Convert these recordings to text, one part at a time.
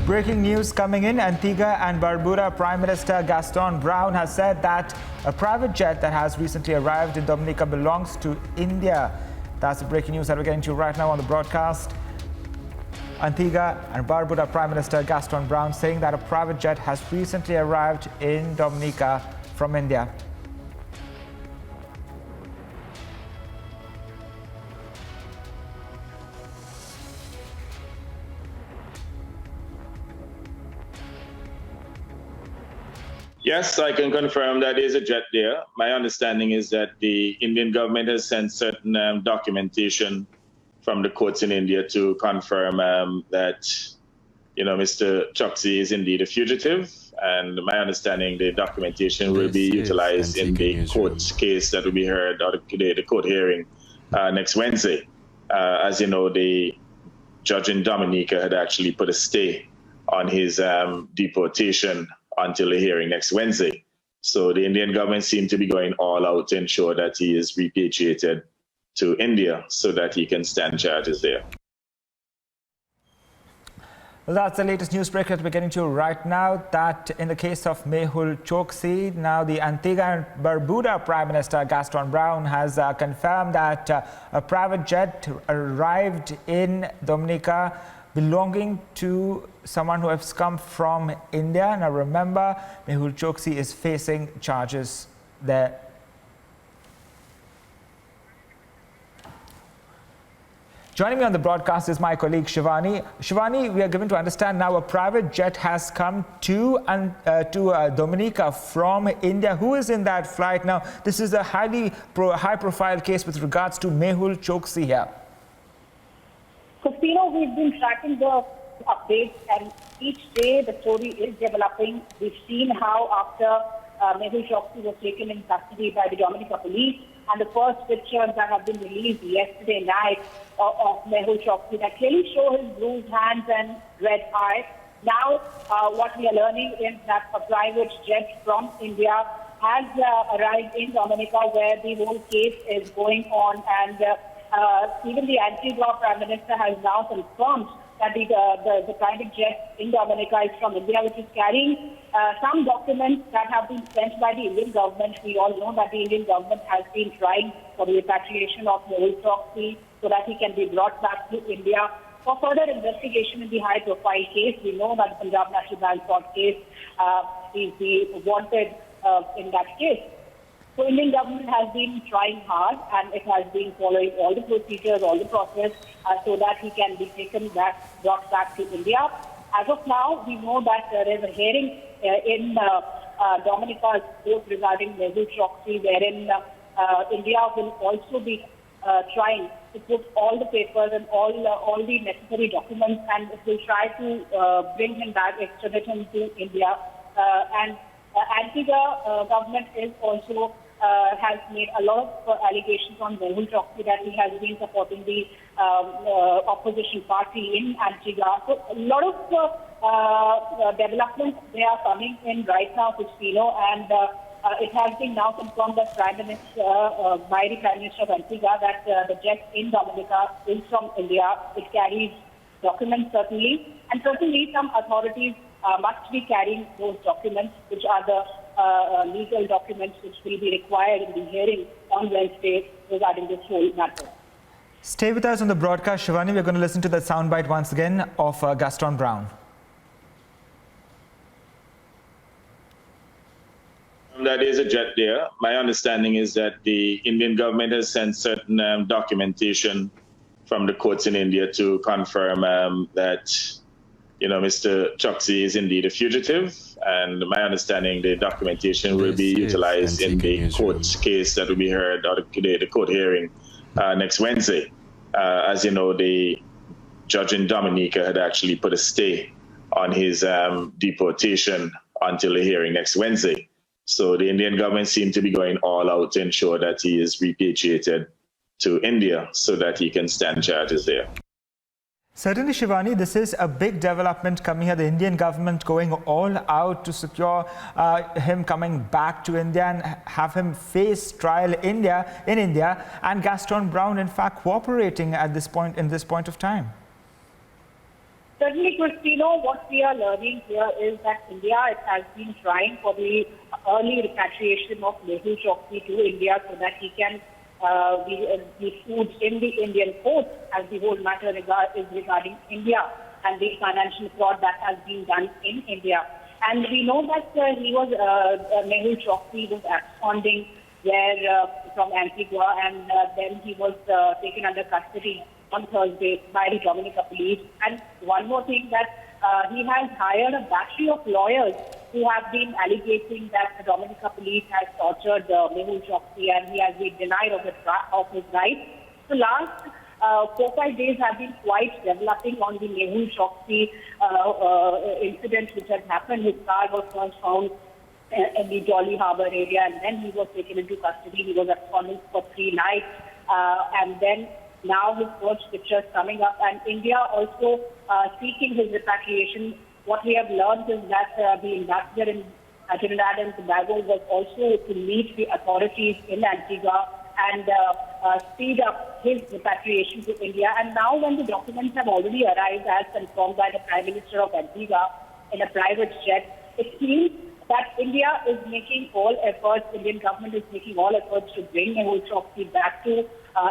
Breaking news coming in. Antigua and Barbuda Prime Minister Gaston Browne has said that a private jet that has recently arrived in Dominica belongs to India. That's the breaking news that we're getting to right now on the broadcast. Antigua and Barbuda Prime Minister Gaston Browne saying that a private jet has recently arrived in Dominica from India. Yes, I can confirm that there is a jet there. My understanding is that the Indian government has sent certain documentation from the courts in India to confirm that, Mr. Choksi is indeed a fugitive. And my understanding, the documentation will be utilized in the court case that will be heard, or the court hearing next Wednesday. As you know, the judge in Dominica had actually put a stay on his deportation until the hearing next Wednesday. So the Indian government seemed to be going all out to ensure that he is repatriated to India so that he can stand charges there. Well, that's the latest news break that we're getting to right now, that in the case of Mehul Choksi, now the Antigua and Barbuda Prime Minister Gaston Browne has confirmed that a private jet arrived in Dominica belonging to someone who has come from India. Now remember, Mehul Choksi is facing charges there. Joining me on the broadcast is my colleague Shivani. Shivani, we are given to understand now a private jet has come to Dominica from India. Who is in that flight? Now, this is a high-profile case with regards to Mehul Choksi here. So, we've been tracking the updates, and each day the story is developing. We've seen how after Mehul Choksi was taken in custody by the Dominica police, and the first pictures that have been released yesterday night of Mehul Choksi that clearly show his bruised hands and red eyes. Now, what we are learning is that a private jet from India has arrived in Dominica, where the whole case is going on, and even the Antigua Prime Minister has now confirmed that the private jet in Dominica is from India, which is carrying some documents that have been sent by the Indian government. We all know that the Indian government has been trying for the repatriation of Mehul Choksi so that he can be brought back to India for further investigation in the high-profile case. We know that the Punjab National Bank fraud case is the wanted in that case. So Indian government has been trying hard, and it has been following all the procedures, all the process, so that he can be brought back to India. As of now, we know that there is a hearing in Dominica's court regarding Mehul Choksi, wherein India will also be trying to put all the papers and all the necessary documents, and it will try to bring him back, extradite him to India. And Antigua government is also has made a lot of allegations on Mehul Choksi that he has been supporting the opposition party in Antigua. So a lot of developments they are coming in right now, Christino, and it has been now confirmed that by the Prime Minister of Antigua that the jet in Dominica is from India. It carries documents certainly, and certainly some authorities must be carrying those documents, which are the legal documents which will be required in the hearing on Wednesday regarding this whole matter. Stay with us on the broadcast, Shivani. We're going to listen to that soundbite once again of Gaston Browne. There is a jet there. My understanding is that the Indian government has sent certain documentation from the courts in India to confirm that Mr. Choksi is indeed a fugitive, and my understanding, the documentation will be utilized in the court case that will be heard, or the court hearing next Wednesday. As you know, the judge in Dominica had actually put a stay on his deportation until the hearing next Wednesday. So the Indian government seemed to be going all out to ensure that he is repatriated to India so that he can stand charges there. Certainly, Shivani, this is a big development coming here. The Indian government going all out to secure him coming back to India and have him face trial in India, and Gaston Browne, in fact, cooperating at this point of time. Certainly, Christino, what we are learning here is that India has been trying for the early repatriation of Mehul Choksi to India so that he can be food in the Indian courts, as the whole matter is regarding India and the financial fraud that has been done in India. And we know that Mehul Choksi was absconding from Antigua, and then he was taken under custody on Thursday by the Dominica police. And one more thing, that he has hired a battery of lawyers who have been alleging that the Dominica police has tortured Mehul Choksi, and he has been denied of his rights. The last 4-5 days have been quite developing on the Mehul Choksi incident which has happened. His car was first found in the Jolly Harbour area, and then he was taken into custody. He was absconding for 3 nights, and then now his first pictures coming up, and India also seeking his repatriation. What we have learned is that the ambassador in Trinidad and Tobago was also to meet the authorities in Antigua and speed up his repatriation to India. And now when the documents have already arrived, as confirmed by the Prime Minister of Antigua in a private jet, it seems that India is making all efforts, Indian government is making all efforts to bring Mehul Choksi back to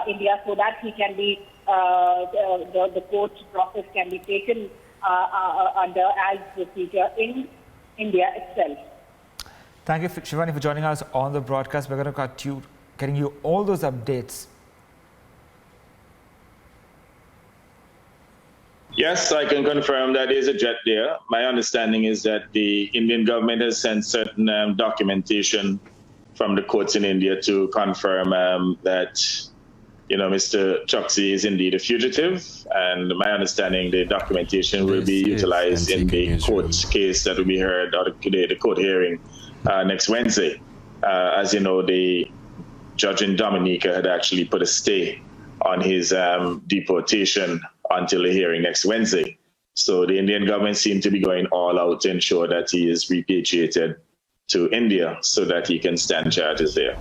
India so that he can be, the court process can be taken under as procedure in India itself. Thank you, Shivani, for joining us on the broadcast. We're going to getting you all those updates. Yes, I can confirm that there is a jet there. My understanding is that the Indian government has sent certain documentation from the courts in India to confirm that, Mr. Choksi is indeed a fugitive. And my understanding, the documentation will be utilized in the court case that will be heard, or the court hearing next Wednesday. As you know, the judge in Dominica had actually put a stay on his deportation until the hearing next Wednesday. So the Indian government seemed to be going all out to ensure that he is repatriated to India so that he can stand charges there.